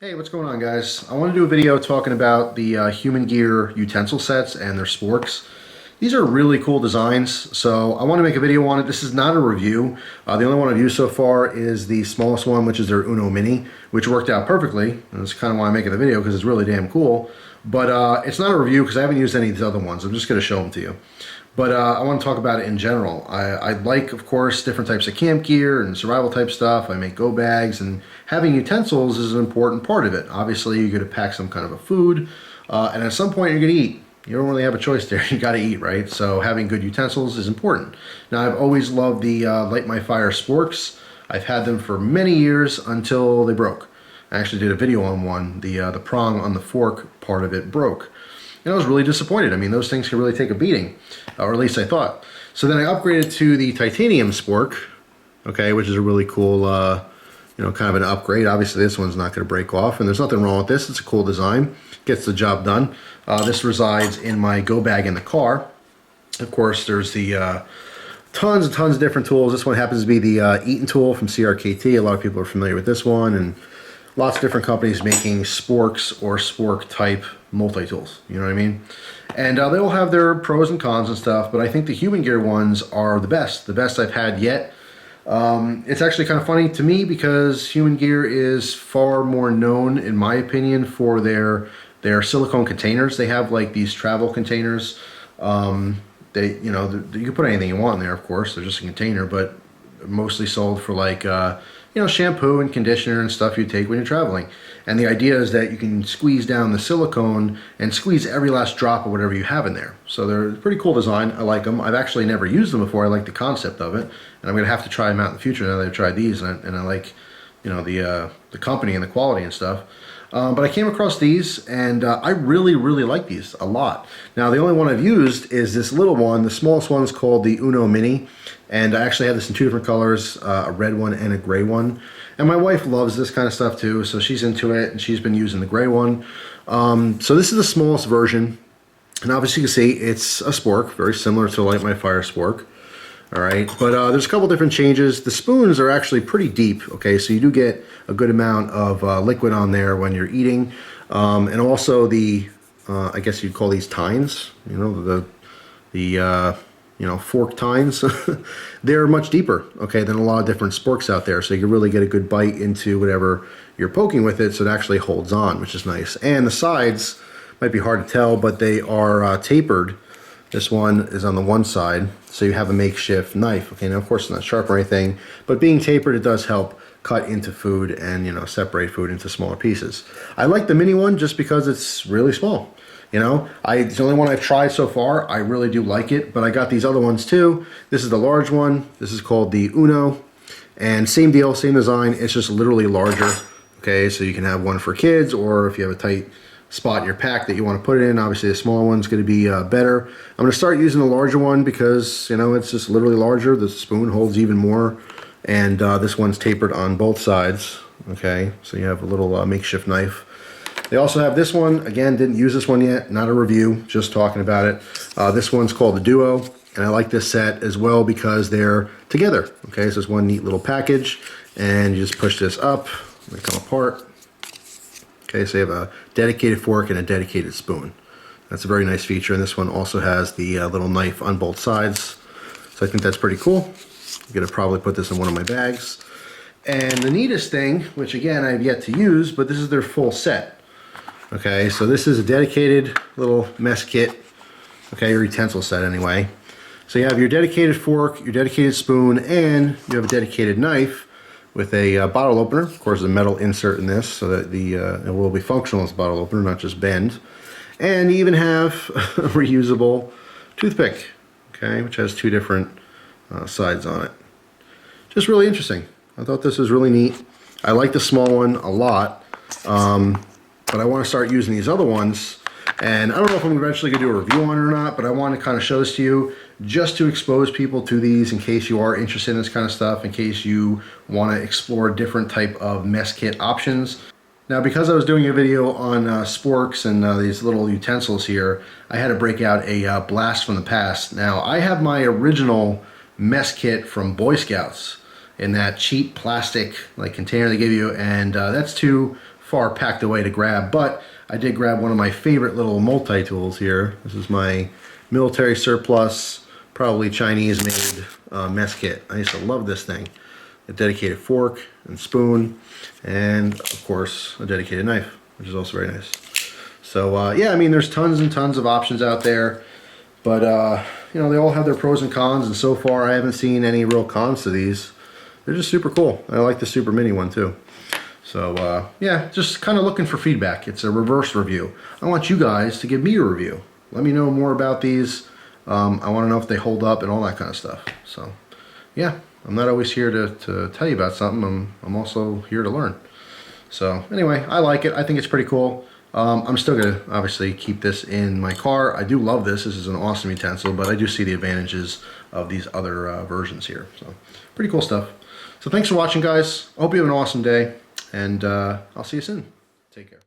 Hey, what's going on, guys? I want to do a video talking about the Human Gear utensil sets and their sporks. These are really cool designs, so I want to make a video on it. This is not a review. The only one I've used so far is the smallest one, which is their Uno Mini, which worked out perfectly. And that's kind of why I'm making the video, because it's really damn cool. But it's not a review because I haven't used any of these other ones. I'm just going to show them to you. But I want to talk about it in general. I like, of course, different types of camp gear and survival type stuff. I make go bags, and having utensils is an important part of it. Obviously, you're going to pack some kind of a food, and at some point you're going to eat. You don't really have a choice there. You got to eat, right? So having good utensils is important. Now, I've always loved the Light My Fire sporks. I've had them for many years until they broke. I actually did a video on one. The prong on the fork part of it broke. And I was really disappointed. I mean, those things can really take a beating, or at least I thought. So then I upgraded to the titanium spork, okay, which is a really cool, kind of an upgrade. Obviously, this one's not going to break off, and there's nothing wrong with this. It's a cool design. Gets the job done. This resides in my go bag in the car. Of course, there's the tons and tons of different tools. This one happens to be the Eaton tool from CRKT. A lot of people are familiar with this one, and lots of different companies making sporks or spork type multi-tools, you know what I mean? And they all have their pros and cons and stuff, but I think the Human Gear ones are the best I've had yet. It's actually kind of funny to me because Human Gear is far more known, in my opinion, for their silicone containers. They have like these travel containers. You can put anything you want in there, of course. They're just a container, but mostly sold for like shampoo and conditioner and stuff you take when you're traveling. And the idea is that you can squeeze down the silicone and squeeze every last drop of whatever you have in there. So they're a pretty cool design. I like them. I've actually never used them before. I like the concept of it, and I'm going to have to try them out in the future now that I've tried these, and I like, the company and the quality and stuff. But I came across these, and I really, really like these a lot. Now, the only one I've used is this little one. The smallest one is called the Uno Mini, and I actually have this in two different colors, a red one and a gray one. And my wife loves this kind of stuff too, so she's into it, and she's been using the gray one. So this is the smallest version, and obviously you can see it's a spork, very similar to Light My Fire spork. All right, but there's a couple different changes. The spoons are actually pretty deep, okay, so you do get a good amount of liquid on there when you're eating. And also the, I guess you'd call these tines, fork tines. They're much deeper, okay, than a lot of different sporks out there, so you can really get a good bite into whatever you're poking with it, so it actually holds on, which is nice. And the sides might be hard to tell, but they are tapered. This one is on the one side, so you have a makeshift knife. Okay, now of course it's not sharp or anything, but being tapered, it does help cut into food and, separate food into smaller pieces. I like the mini one just because it's really small. It's the only one I've tried so far. I really do like it, but I got these other ones too. This is the large one. This is called the Uno, and same deal, same design. It's just literally larger. Okay, so you can have one for kids, or if you have a tight spot in your pack that you want to put it in, obviously the smaller one's going to be better. I'm going to start using the larger one because it's just literally larger. The spoon holds even more, and this one's tapered on both sides. Okay, so you have a little makeshift knife. They also have this one. Again, didn't use this one yet, not a review, just talking about it. This one's called the Duo, and I like this set as well because they're together. Okay, so it's one neat little package, and you just push this up, they come apart. Okay, so you have a dedicated fork and a dedicated spoon. That's a very nice feature, and this one also has the little knife on both sides. So I think that's pretty cool. I'm gonna probably put this in one of my bags. And the neatest thing, which again I've yet to use, but this is their full set. Okay, so this is a dedicated little mess kit. Okay, your utensil set anyway. So you have your dedicated fork, your dedicated spoon, and you have a dedicated knife with a bottle opener. Of course, a metal insert in this so that it will be functional as a bottle opener, not just bend. And you even have a reusable toothpick, okay, which has two different sides on it. Just really interesting. I thought this was really neat. I like the small one a lot, but I want to start using these other ones. And I don't know if I'm eventually going to do a review on it or not, but I want to kind of show this to you just to expose people to these in case you are interested in this kind of stuff, in case you want to explore different type of mess kit options. Now, because I was doing a video on sporks and these little utensils here, I had to break out a blast from the past. Now, I have my original mess kit from Boy Scouts in that cheap plastic like container they give you, and that's too far packed away to grab, but I did grab one of my favorite little multi-tools here. This is my military surplus, probably Chinese made mess kit. I used to love this thing. A dedicated fork and spoon, and of course a dedicated knife, which is also very nice. So yeah, I mean, there's tons and tons of options out there, but you know, they all have their pros and cons, and so far I haven't seen any real cons to these. They're just super cool. I like the super mini one too. So yeah, just kind of looking for feedback. It's a reverse review. I want you guys to give me a review. Let me know more about these. I want to know if they hold up and all that kind of stuff. So yeah, I'm not always here to tell you about something. I'm also here to learn. So anyway, I like it. I think it's pretty cool. I'm still going to obviously keep this in my car. I do love this. This is an awesome utensil, but I do see the advantages of these other versions here. So pretty cool stuff. So thanks for watching, guys. I hope you have an awesome day, and I'll see you soon. Take care.